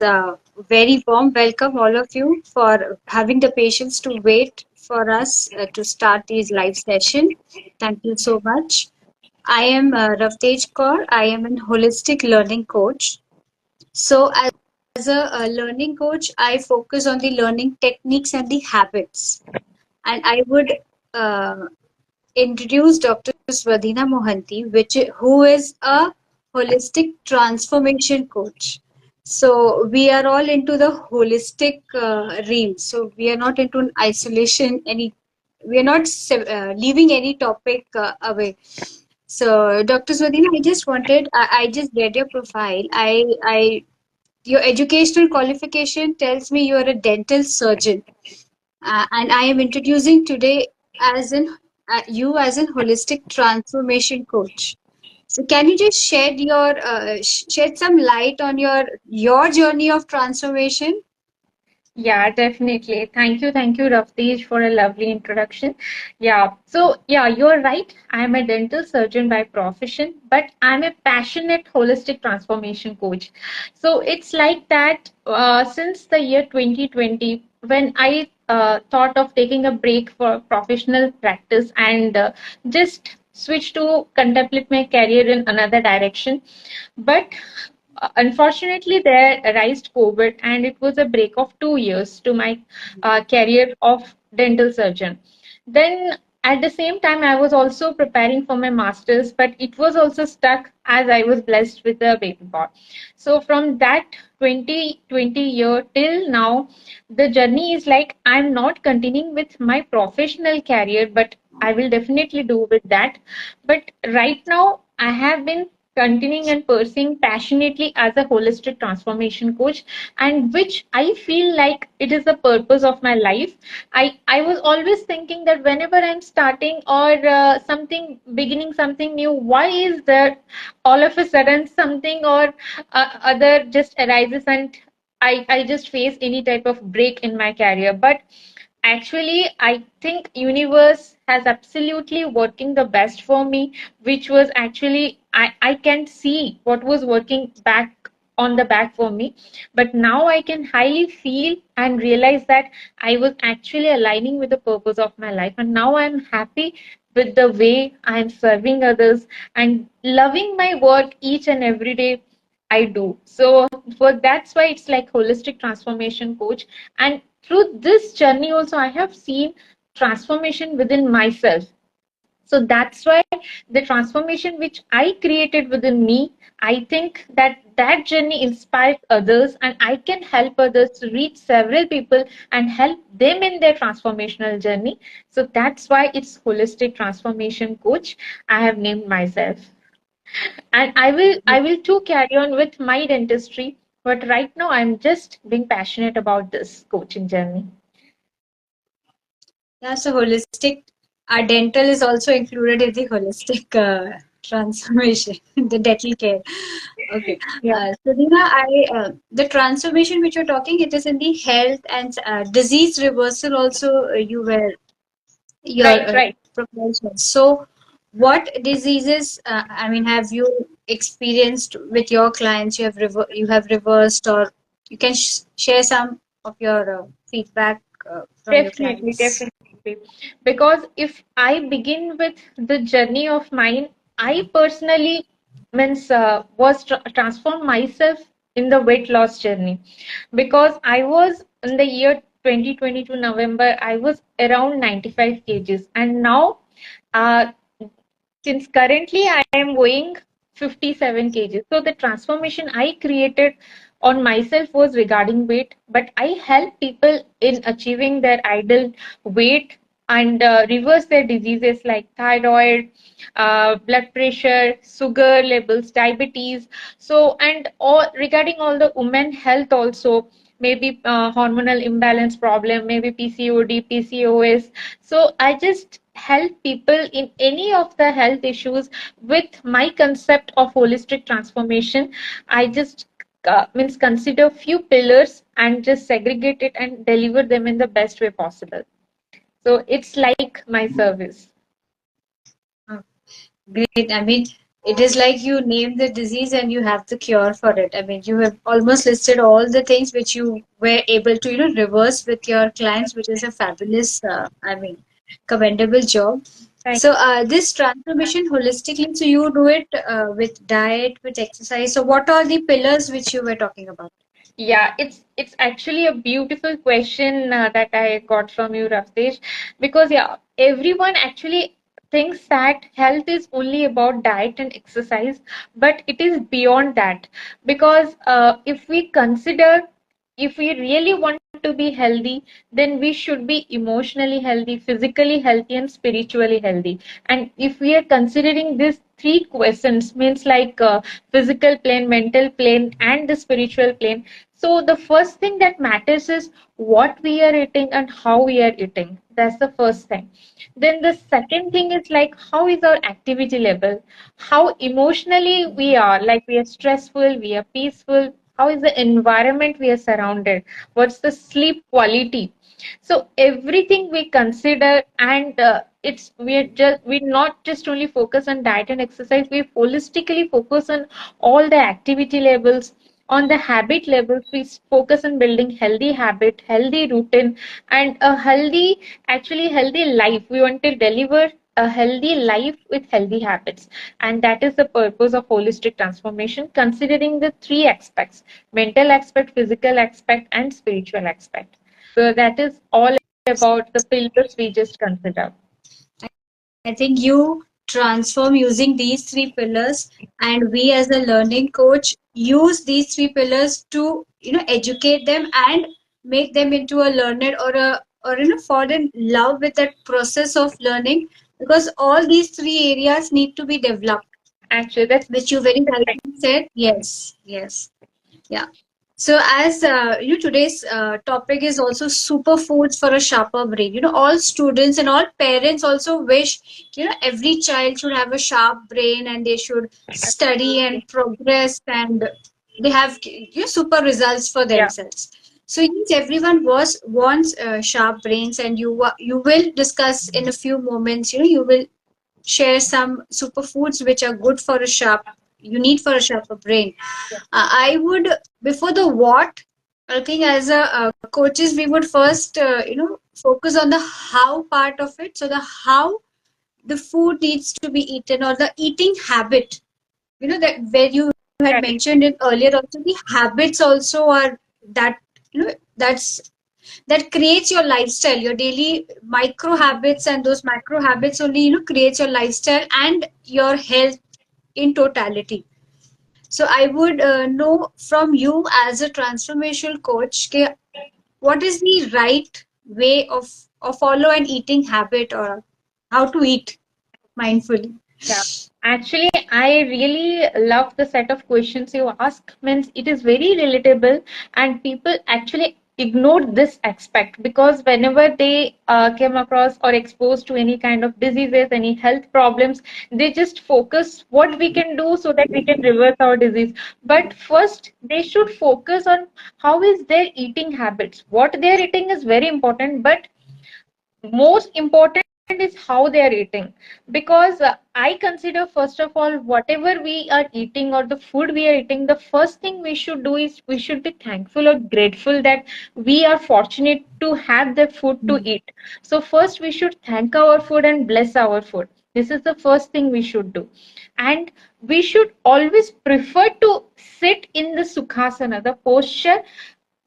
very warm welcome all of you for having the patience to wait for us to start this live session. Thank you so much. I am Ravtej Kaur. I am an holistic learning coach. So, as a learning coach, I focus on the learning techniques and the habits. And I would uh, introduce Dr. Swadhina Mohanty, who is a holistic transformation coach. So we are all into the holistic realm. So we are not into an isolation. We are not leaving any topic away. So Dr. Swadhina, I just read your profile. Your educational qualification tells me you are a dental surgeon, and I am introducing today as an you as an holistic transformation coach. So, can you just shed some light on your journey of transformation? Yeah, definitely. Thank you, Ravtesh, for a lovely introduction. You're right. I'm a dental surgeon by profession, but I'm a passionate holistic transformation coach. So it's like that since the year 2020, when I thought of taking a break for professional practice and just switch to contemplate my career in another direction. But unfortunately, there arose COVID, and it was a break of 2 years to my career of dental surgeon. Then, at the same time, I was also preparing for my master's, but it was also stuck as I was blessed with a baby boy. So, from that 2020 year till now, the journey is like I'm not continuing with my professional career, but I will definitely do with that. But right now, I have been continuing and pursuing passionately as a holistic transformation coach, and which I feel like it is the purpose of my life. I was always thinking that whenever I'm starting or something beginning something new, why is there all of a sudden something or other just arises, and I just face any type of break in my career. But actually, I think universe has absolutely working the best for me, which was actually I can see what was working back on the back for me. But now I can highly feel and realize that I was actually aligning with the purpose of my life. And now I'm happy with the way I'm serving others and loving my work each and every day I do. So for that's why it's like holistic transformation coach. And through this journey also I have seen transformation within myself. So that's why the transformation which I created within me, I think that that journey inspires others, and I can help others to reach several people and help them in their transformational journey. So that's why it's holistic transformation coach I have named myself. And I will too carry on with my dentistry, but right now I'm just being passionate about this coaching journey. Yeah, so holistic. Our dental is also included in the holistic transformation, the dental care. Okay. Yeah, So, Dina, the transformation which you're talking, it is in the health and disease reversal also. You were your right, right. profession. So, what diseases? I mean, have you experienced with your clients? You have reversed, or you can share some of your feedback from your Definitely, clients. definitely. Because if I begin with the journey of mine, I personally means was transform myself in the weight loss journey, because I was in the year 2022 November, I was around 95 kgs, and now uh, since currently I am weighing 57 kgs. So the transformation I created on myself was regarding weight, but I help people in achieving their ideal weight and reverse their diseases like thyroid, blood pressure, sugar levels, diabetes. So, and all regarding all the women health also, maybe hormonal imbalance problem, maybe PCOD, PCOS. So I just help people in any of the health issues with my concept of holistic transformation. I just means consider few pillars and just segregate it and deliver them in the best way possible. So it's like my service. Great. I mean, It is like you name the disease and you have the cure for it. I mean, you have almost listed all the things which you were able to, reverse with your clients, which is a fabulous, commendable job. Thank So, this transformation holistically, so you do it with diet, with exercise. So, what are the pillars which you were talking about? Yeah, it's actually a beautiful question that I got from you, Ravtesh, because yeah, everyone actually thinks that health is only about diet and exercise, but it is beyond that. Because if we consider, if we really want to be healthy, then we should be emotionally healthy, physically healthy, and spiritually healthy. And if we are considering these three questions, means like physical plane, mental plane, and the spiritual plane, so the first thing that matters is what we are eating and how we are eating. That's the first thing. Then the second thing is like how is our activity level, how emotionally we are, like we are stressful, we are peaceful, how is the environment we are surrounded, what's the sleep quality. So everything we consider, and we not just only focus on diet and exercise, we holistically focus on all the activity levels, on the habit levels. We focus on building healthy habit, healthy routine, and a healthy, actually healthy life. We want to deliver a healthy life with healthy habits, and that is the purpose of holistic transformation, considering the three aspects: mental aspect, physical aspect, and spiritual aspect. So that is all about the pillars we just considered. I think you transform using these three pillars, and we as a learning coach use these three pillars to educate them and make them into a learner or fall in love with that process of learning, because all these three areas need to be developed, Actually, that's which you very correct. rightly said. Yes, yes. Yeah. So as today's topic is also superfoods for a sharper brain. All students and all parents also wish every child should have a sharp brain and they should study Absolutely. and progress and they have super results for Yeah. themselves. So yes, everyone wants sharp brains, and you will discuss in a few moments. You will share some superfoods which are good for a sharp you need for a sharper brain. I would, before the what, I think as a coaches we would first focus on the how part of it. So the how the food needs to be eaten, or the eating habit. That where you had Correct. mentioned it earlier. Also the habits also are that that's that creates your lifestyle, your daily micro habits, and those micro habits only creates your lifestyle and your health in totality. So I would know from you as a transformational coach, what is the right way of follow an eating habit, or how to eat mindfully? Yeah, actually, I really love the set of questions you ask. Means it is very relatable, and people actually ignore this aspect because whenever they came across or exposed to any kind of diseases, any health problems, they just focus what we can do so that we can reverse our disease. But first, they should focus on how is their eating habits. What they are eating is very important, but most important is how they are eating, because I consider first of all whatever we are eating or the food we are eating, the first thing we should do is we should be thankful or grateful that we are fortunate to have the food to Mm. eat. So first we should thank our food and bless our food. This is the first thing we should do. And we should always prefer to sit in the sukhasana, the posture,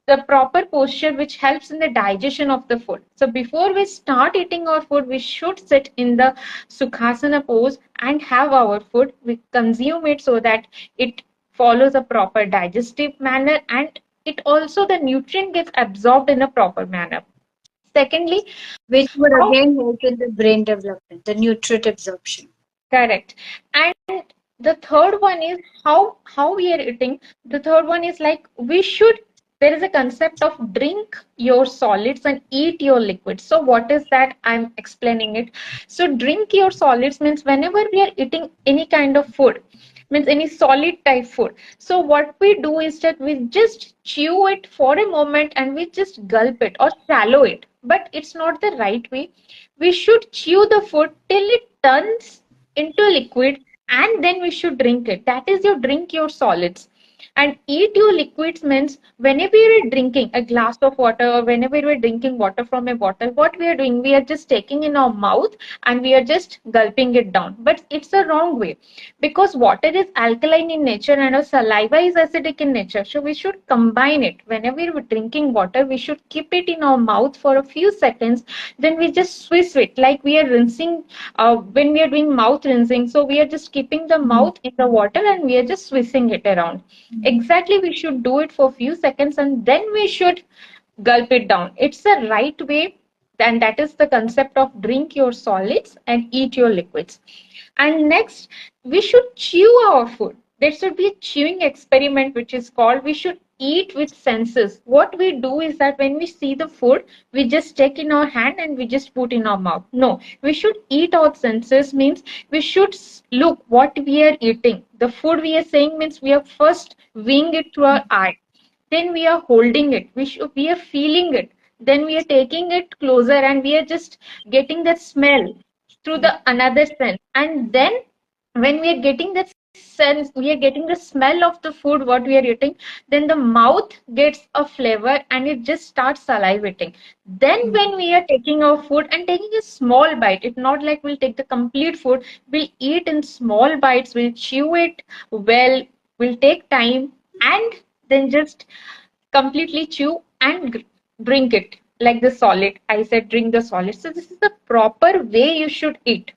the proper posture which helps in the digestion of the food. So before we start eating our food, we should sit in the Sukhasana pose and have our food. We consume it so that it follows a proper digestive manner, and it also the nutrient gets absorbed in a proper manner. Secondly, Which would how again help in the brain development, the nutrient absorption. correct. And the third one is how we are eating. The third one is like we should, there is a concept of drink your solids and eat your liquids. So what is that? I'm explaining it. So drink your solids means whenever we are eating any kind of food, means any solid type food. So what we do is that we just chew it for a moment and we just gulp it or swallow it. But it's not the right way. We should chew the food till it turns into liquid, and then we should drink it. That is your drink your solids. And eat your liquids means whenever you're drinking a glass of water or whenever we're drinking water from a bottle, what we are doing, we are just taking in our mouth and we are just gulping it down. But it's a wrong way, because water is alkaline in nature and our saliva is acidic in nature. So we should combine it. Whenever we're drinking water, we should keep it in our mouth for a few seconds. Then we just swish it like we are rinsing, when we are doing mouth rinsing. So we are just keeping the Mm. mouth in the water and we are just swishing it around. Exactly, we should do it for a few seconds and then we should gulp it down. It's the right way, and that is the concept of drink your solids and eat your liquids. And next, we should chew our food. There should be a chewing experiment which is called, we should eat with senses. What we do is that when we see the food, we just take in our hand and we just put in our mouth. No, we should eat our senses means we should look what we are eating. The food we are saying means we are first viewing it through our eye, then we are holding it, we are feeling it, then we are taking it closer and we are just getting that smell through the another sense, and then when we are getting that sense, we are getting the smell of the food what we are eating, then the mouth gets a flavor and it just starts salivating. Then when we are taking our food and taking a small bite, it's not like we'll take the complete food, we'll eat in small bites, we'll chew it well, we'll take time, and then just completely chew and drink it like the solid. I said drink the solid. So this is the proper way you should eat.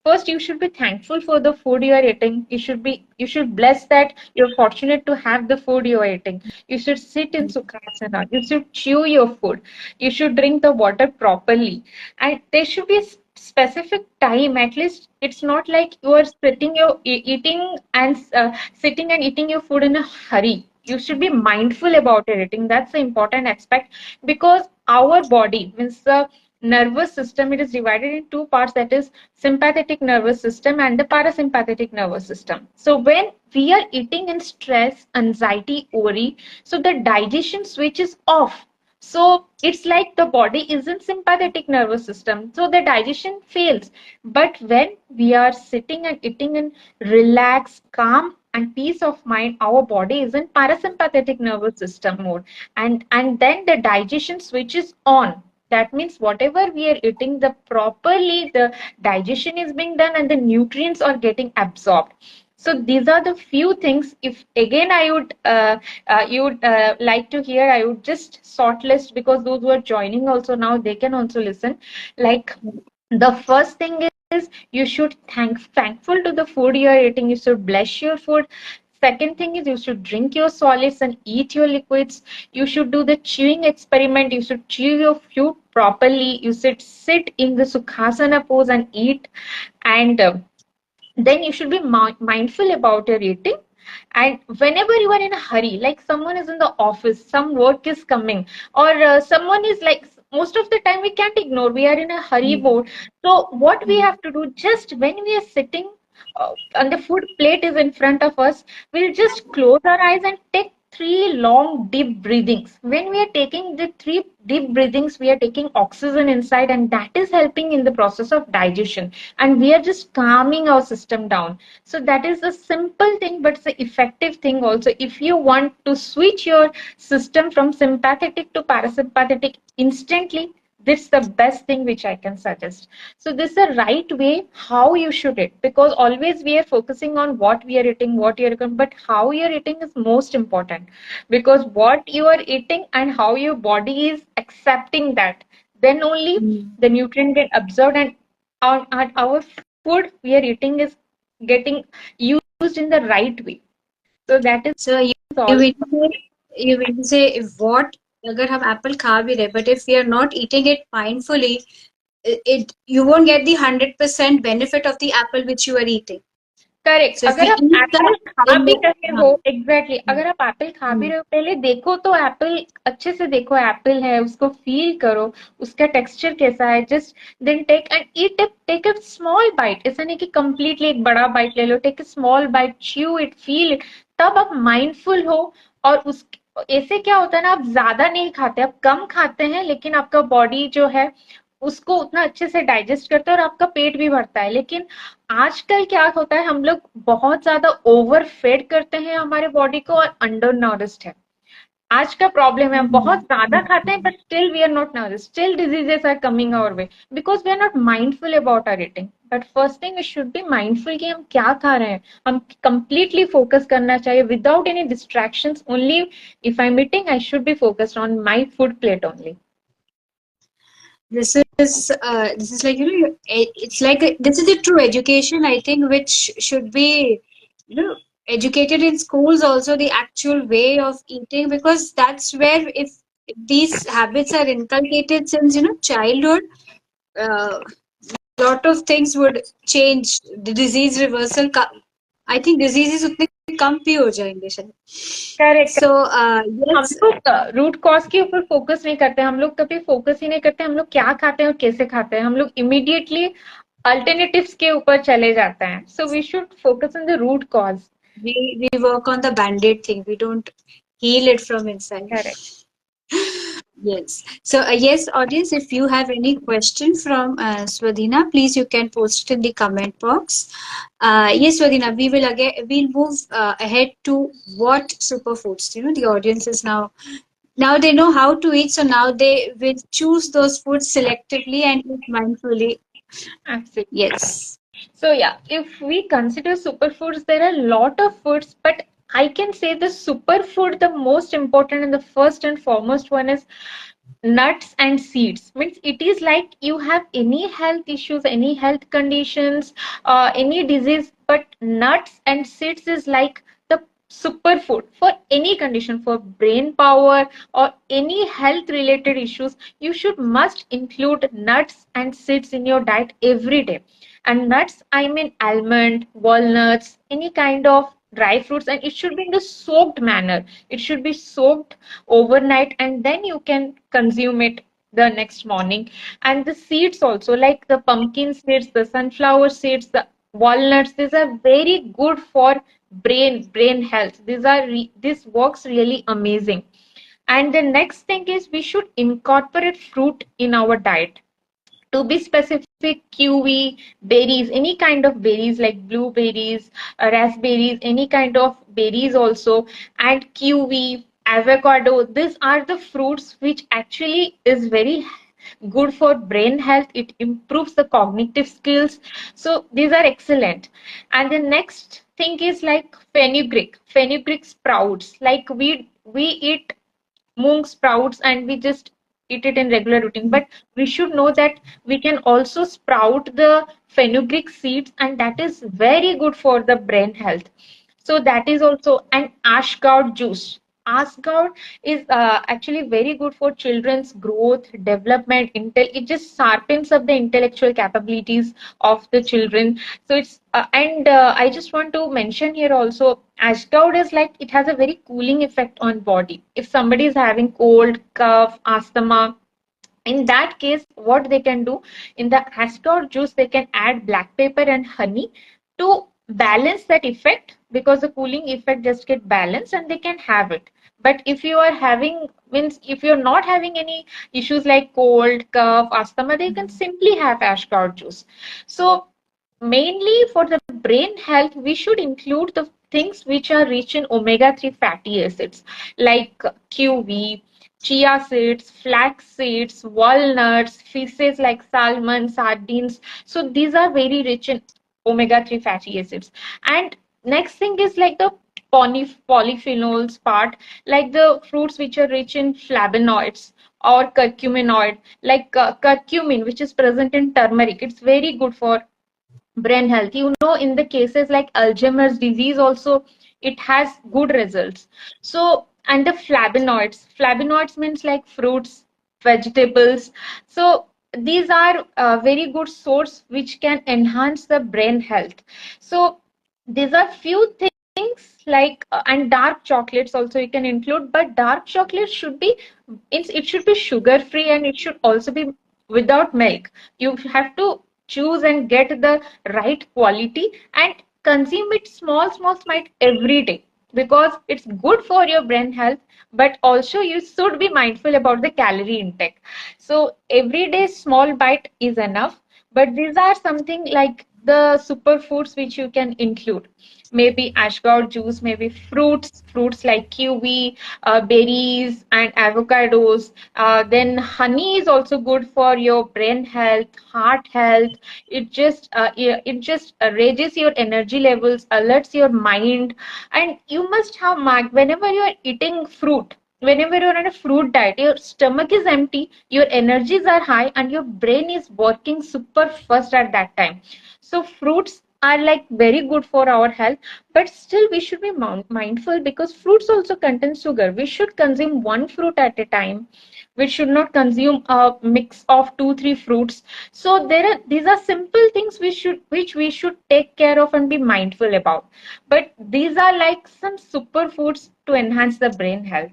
First, you should be thankful for the food you are eating. You should bless that you're fortunate to have the food you are eating. You should sit in sukhasana, you should chew your food, you should drink the water properly, and there should be a specific time. At least it's not like you are sitting your eating and sitting and eating your food in a hurry. You should be mindful about your eating. That's the important aspect, because our body means the nervous system, it is divided in two parts, that is sympathetic nervous system and the parasympathetic nervous system. So when we are eating in stress, anxiety, worry, so the digestion switch is off. So it's like the body is in sympathetic nervous system, so the digestion fails. But when we are sitting and eating in relaxed, calm and peace of mind, our body is in parasympathetic nervous system mode, and then the digestion switch is on. That means whatever we are eating, the properly the digestion is being done and the nutrients are getting absorbed. So these are the few things. If again I would you would like to hear, I would just shortlist, because those who are joining also now, they can also listen. Like, the first thing is you should thankful to the food you are eating. You should bless your food. Second thing is you should drink your solids and eat your liquids. You should do the chewing experiment. You should chew your food properly. You should sit in the sukhasana pose and eat. And then you should be mindful about your eating. And whenever you are in a hurry, like someone is in the office, some work is coming, or someone is like, most of the time we can't ignore, we are in a hurry mode. So what we have to do, just when we are sitting and the food plate is in front of us, we'll just close our eyes and take three long deep breathings. When we are taking the three deep breathings, we are taking oxygen inside, and that is helping in the process of digestion, and we are just calming our system down. So that is a simple thing, but it's an effective thing also. If you want to switch your system from sympathetic to parasympathetic instantly, this is the best thing which I can suggest. So this is the right way how you should eat, because always we are focusing on what we are eating, what you are eating, but how you are eating is most important, because what you are eating and how your body is accepting that, then only the nutrient get absorbed, and our food we are eating is getting used in the right way. So that is So all. you will say if what अगर हम apple खा भी रहे, but if we are not eating it mindfully, it you won't get the 100% benefit of the apple which you are eating. Correct, So if अगर we आप eat Apple that खा in भी the रहे हो, exactly Hmm. अगर आप Apple खा भी Hmm. रहे हो, पहले देखो तो एप्पल अच्छे से देखो, एप्पल है उसको फील करो, उसका टेक्सचर कैसा है, just then take and eat it, take a small bite, ऐसा नहीं कि कंप्लीटली एक बड़ा बाइट ले लो, take a small bite, chew it, feel it, तब आप माइंडफुल हो। और उस ऐसे क्या होता है ना, आप ज्यादा नहीं खाते, आप कम खाते हैं, लेकिन आपका बॉडी जो है उसको उतना अच्छे से डाइजेस्ट करते हैं और आपका पेट भी भरता है। लेकिन आजकल क्या होता है, हम लोग बहुत ज्यादा ओवर फेड करते हैं हमारे बॉडी को और अंडर नरिश्ड है। आज का प्रॉब्लम है, हम बहुत ज्यादा खाते हैं but still we are not nervous, still diseases are coming our way because we are not mindful about our eating. But first thing we should be mindful कि हम क्या खा रहे हैं। हम कंप्लीटली फोकस करना चाहिए without any distractions. Only if I am eating I should be focused on my food plate only. This is like, it's like this is the true education, I think, which should be, educated in schools also, the actual way of eating, because that's where, if these habits are inculcated since, childhood, uh, lot of things would change. The disease reversal, I think diseases उतने कम भी हो जाएंगे शायद. Correct. So हम yes. लोग root cause के ऊपर focus नहीं करते, हम लोग कभी फोकस ही नहीं करते हम लोग क्या खाते हैं और कैसे खाते हैं। हम लोग इमीडिएटली अल्टरनेटिव्स के ऊपर चले जाते हैं। So we should focus on the root cause. We work on the band-aid thing. We don't heal it from inside. Correct. Yes. So yes, audience, if you have any question from Swadhina, please you can post it in the comment box. Yes, Swadhina, we'll move ahead to what superfoods. The audience is now they know how to eat, so now they will choose those foods selectively and eat mindfully. Absolutely. Yes. So yeah, if we consider superfoods, there are a lot of foods, but I can say the superfood, the most important and the first and foremost one is nuts and seeds. Means it is like you have any health issues, any health conditions, any disease, but nuts and seeds is like the superfood for any condition, for brain power or any health related issues. You should must include nuts and seeds in your diet every day. And nuts, I mean almond, walnuts, any kind of dry fruits, and it should be in the soaked manner. It should be soaked overnight and then you can consume it the next morning. And the seeds also, like the pumpkin seeds, the sunflower seeds, the walnuts, these are very good for brain health. This works really amazing. And the next thing is we should incorporate fruit in our diet. To be specific, kiwi, berries, any kind of berries like blueberries, raspberries, any kind of berries also, and kiwi, avocado, these are the fruits which actually is very good for brain health. It improves the cognitive skills, so these are excellent. And the next thing is like fenugreek sprouts. Like we eat moong sprouts and we just eat it in regular routine, but we should know that we can also sprout the fenugreek seeds and that is very good for the brain health. So that is also an ashgourd juice. Ashgourd is actually very good for children's growth, development, it just sharpens up the intellectual capabilities of the children. So it's and I just want to mention here also, ashgourd is like it has a very cooling effect on body. If somebody is having cold, cough, asthma, in that case what they can do, in the ashgourd juice they can add black pepper and honey to balance that effect, because the cooling effect just get balanced and they can have it. But if you are having, means if you're not having any issues like cold, cough, asthma, they can simply have ashgourd juice. So mainly for the brain health we should include the things which are rich in omega-3 fatty acids like kiwi, chia seeds, flax seeds, walnuts, fishes like salmon, sardines. So these are very rich in omega-3 fatty acids. And next thing is like the polyphenols part, like the fruits which are rich in flavonoids or curcuminoid, like curcumin, which is present in turmeric. It's very good for brain health. In the cases like Alzheimer's disease also, it has good results. So, and the flavonoids means like fruits, vegetables. So these are a very good source which can enhance the brain health. So these are few things like and dark chocolates also you can include, but dark chocolate should be, it should be sugar free and it should also be without milk. You have to choose and get the right quality and consume it small small smite every day. because it's good for your brain health, but also you should be mindful about the calorie intake. So every day small bite is enough, but these are something like the superfoods which you can include. Maybe ashgard juice, maybe fruits like kiwi, berries and avocados. Then honey is also good for your brain health, heart health. It just raises your energy levels, alerts your mind. And you must have marked whenever you are eating fruit, whenever you're on a fruit diet, your stomach is empty, your energies are high, and your brain is working super fast at that time. So fruits are like very good for our health, but still we should be mindful because fruits also contain sugar. We should consume one fruit at a time. We should not consume a mix of two three fruits. So these are simple things which we should take care of and be mindful about. But these are like some superfoods to enhance the brain health.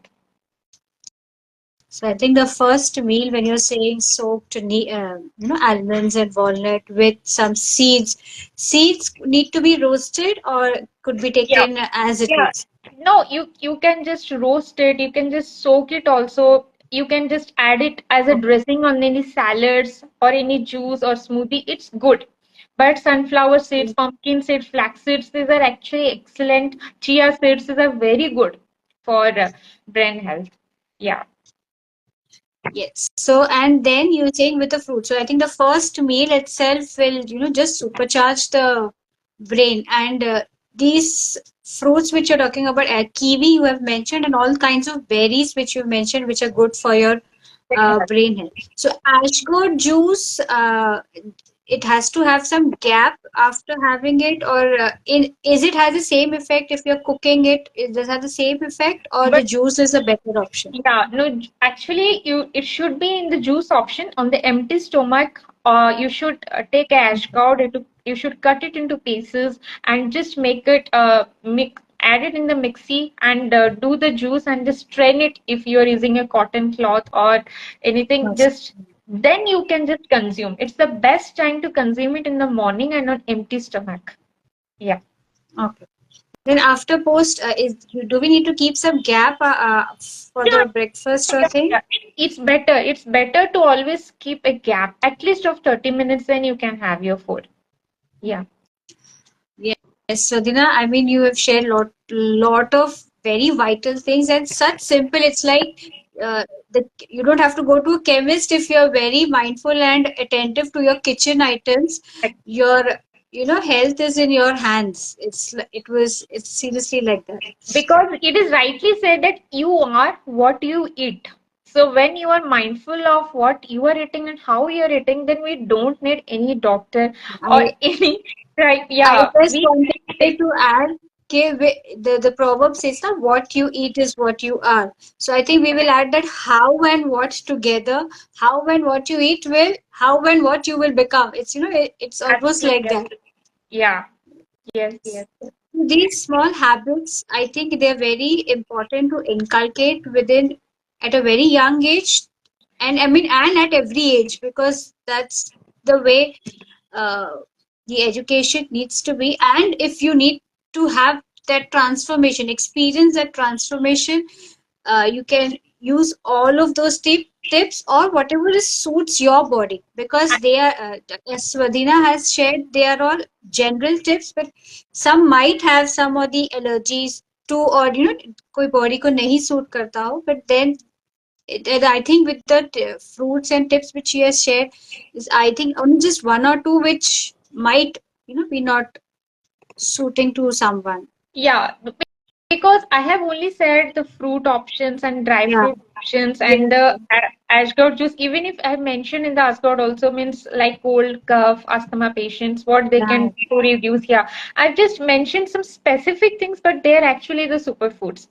So I think the first meal when you're saying soaked, almonds and walnut with some seeds, seeds need to be roasted or could be Yeah, taken as it yeah. is. No, you can just roast it. You can just soak it also. You can just add it as a Okay. dressing on any salads or any juice or smoothie. It's good. But sunflower seeds, pumpkin seeds, flax seeds, these are actually excellent. Chia seeds, these are very good for brain health. Yeah. Yes. So, and then you're saying with the fruit. So, I think the first meal itself will, just supercharge the brain. And these fruits which you're talking about, kiwi you have mentioned, and all kinds of berries which you've mentioned, which are good for your brain health. So, ashgourd juice, it has to have some gap after having it, or is it has the same effect if you're cooking it? Does it have the same effect, or the But juice is a better option? yeah, no, actually, it should be in the juice option on the empty stomach. You should take a ash gourd. You should cut it into pieces and just make it add it in the mixie and do the juice and just strain it if you are using a cotton cloth or anything. Yes. Just then you can just consume. It's the best time to consume it in the morning and on empty stomach. Yeah. Okay. Then after post, do we need to keep some gap for Yeah, the breakfast or yeah, thing? yeah. It's better. It's better to always keep a gap, at least of 30 minutes, then you can have your food. Yeah. Yes, so Dina, I mean, you have shared lot of very vital things and such simple. It's like you don't have to go to a chemist if you're very mindful and attentive to your kitchen items. Your health is in your hands. It's seriously like that. Because it is rightly said that you are what you eat. So when you are mindful of what you are eating and how you are eating, then we don't need any doctor or I any right. I Yeah, just we wanted take to add, okay, the proverb says that what you eat is what you are. So I think we will add that how and what together, how and what you eat will, how and what you will become. It's almost like absolutely. that. Yeah. Yes. Yes. These small habits, I think they're very important to inculcate within at a very young age, and I mean, and at every age, because that's the way uh, the education needs to be. And if you need to have that transformation, experience that transformation, you can use all of those tips or whatever is suits your body, because they are as Swadina has shared, they are all general tips, but some might have some of the allergies to, or कोई body को नहीं suit करता हो, but then I think with the fruits and tips which she has shared, is I think only just one or two which might be not suiting to someone. Yeah, because I have only said the fruit options and dry Yeah. fruit options Yes. and the ashgord juice. Even if I have mentioned in the ashgord also means like cold, cough, asthma patients, what they can Right. do to reduce. Yeah, I've just mentioned some specific things, but they're actually the superfoods.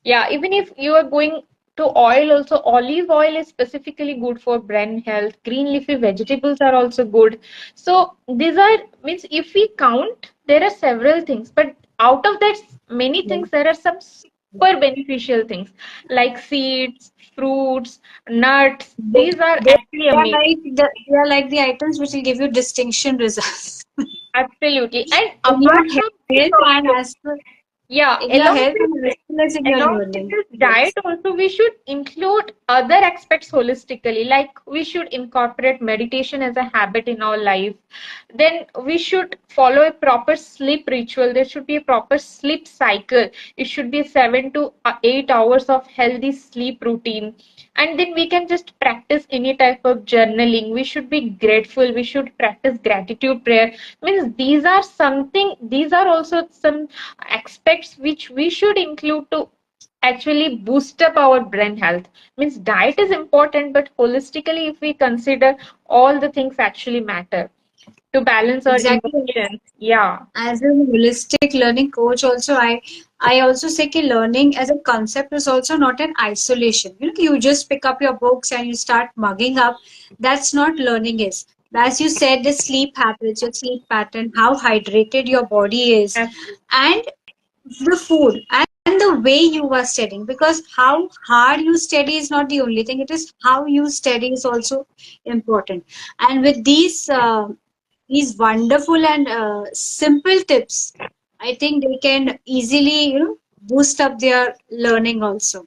Yeah, even if you are going to oil also, olive oil is specifically good for brain health. Green leafy vegetables are also good. So these are means if we count, there are several things, but out of that many things, there are some super beneficial things like seeds, fruits, nuts. They, These are they, actually amazing. they are like the items which will give you distinction results Absolutely. And in your apart from this health and also, as well. Yeah, in your health and as well as in your along with learning. this diet Yes, also we should include other aspects holistically, like we should incorporate meditation as a habit in our life. Then we should follow a proper sleep ritual. There should be a proper sleep cycle. It should be 7 to 8 hours of healthy sleep routine. And then we can just practice any type of journaling. We should be grateful. We should practice gratitude prayer. Means these are also some aspects which we should include to actually boost up our brain health. Means diet is important, but holistically if we consider, all the things actually matter to balance our exactly. emotions. Yeah. As a holistic learning coach, also I also say that learning as a concept is also not an isolation. You just pick up your books and you start mugging up. That's not learning is. As you said, the sleep habits, your sleep pattern, how hydrated your body is, and the food and the way you are studying, because how hard you study is not the only thing, it is how you study is also important. And with these wonderful and simple tips, I think they can easily boost up their learning also.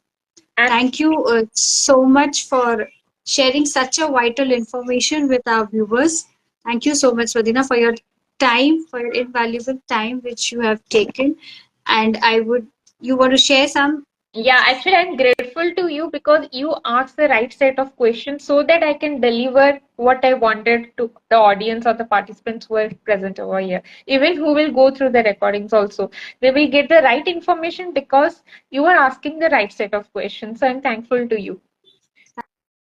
Thank you so much for sharing such a vital information with our viewers. Thank you so much, Vadina, for your time, for your invaluable time which you have taken. And you want to share some? Yeah, actually, I'm grateful to you because you asked the right set of questions so that I can deliver what I wanted to the audience or the participants who are present over here, even who will go through the recordings also. They will get the right information because you are asking the right set of questions. So I'm thankful to you.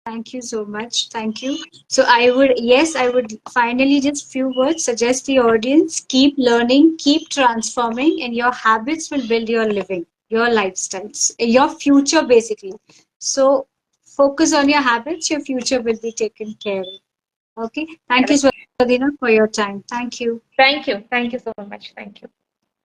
Thank you so much. Thank you. So I would finally just few words suggest the audience keep learning, keep transforming, and your habits will build your living, your lifestyles, your future basically. So focus on your habits, your future will be taken care of. Okay. Thank you, Correct. Swadina, for your time. Thank you. Thank you. Thank you so much. Thank you.